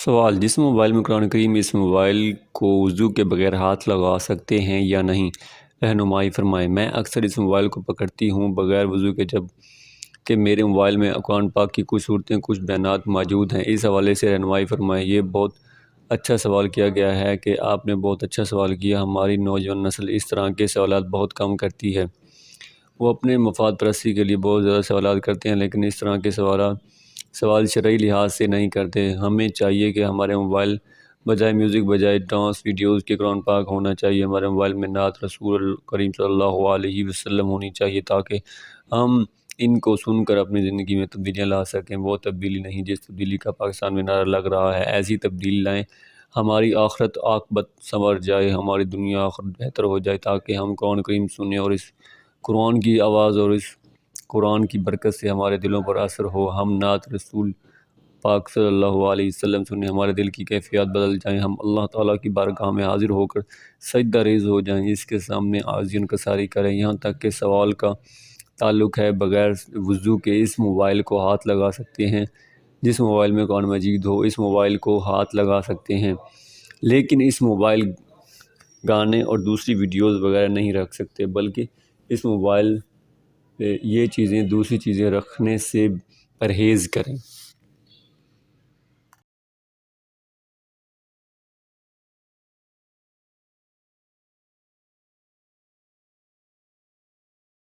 سوال: جس موبائل میں قرآن کریم، اس موبائل کو وضو کے بغیر ہاتھ لگا سکتے ہیں یا نہیں؟ رہنمائی فرمائیں۔ میں اکثر اس موبائل کو پکڑتی ہوں بغیر وضو کے، جب کہ میرے موبائل میں قرآن پاک کی کچھ صورتیں، کچھ بیانات موجود ہیں۔ اس حوالے سے رہنمائی فرمائیں۔ یہ بہت اچھا سوال کیا گیا ہے کہ آپ نے بہت اچھا سوال کیا۔ ہماری نوجوان نسل اس طرح کے سوالات بہت کم کرتی ہے۔ وہ اپنے مفاد پرستی کے لیے بہت زیادہ سوالات کرتے ہیں، لیکن اس طرح کے سوال شرعی لحاظ سے نہیں کرتے۔ ہمیں چاہیے کہ ہمارے موبائل بجائے میوزک، بجائے ڈانس ویڈیوز کے قرآن پاک ہونا چاہیے۔ ہمارے موبائل میں نعت رسول کریم صلی اللہ علیہ وسلم ہونی چاہیے، تاکہ ہم ان کو سن کر اپنی زندگی میں تبدیلیاں لا سکیں۔ وہ تبدیلی نہیں جس تبدیلی کا پاکستان میں نعرہ لگ رہا ہے، ایسی تبدیلی لائیں ہماری آخرت عاقبت سنور جائے، ہماری دنیا آخرت بہتر ہو جائے، تاکہ ہم قرآن کریم سنیں اور اس قرآن کی آواز اور اس قرآن کی برکت سے ہمارے دلوں پر اثر ہو۔ ہم نعت رسول پاک صلی اللہ علیہ وسلم سنیں، ہمارے دل کی کیفیات بدل جائیں، ہم اللہ تعالیٰ کی بارگاہ میں حاضر ہو کر سجدہ ریز ہو جائیں، اس کے سامنے عاجزی انکساری کریں۔ یہاں تک کہ سوال کا تعلق ہے بغیر وضو کے اس موبائل کو ہاتھ لگا سکتے ہیں؟ جس موبائل میں قرآن مجید ہو، اس موبائل کو ہاتھ لگا سکتے ہیں، لیکن اس موبائل گانے اور دوسری ویڈیوز وغیرہ نہیں رکھ سکتے، بلکہ اس موبائل پہ یہ چیزیں، دوسری چیزیں رکھنے سے پرہیز کریں۔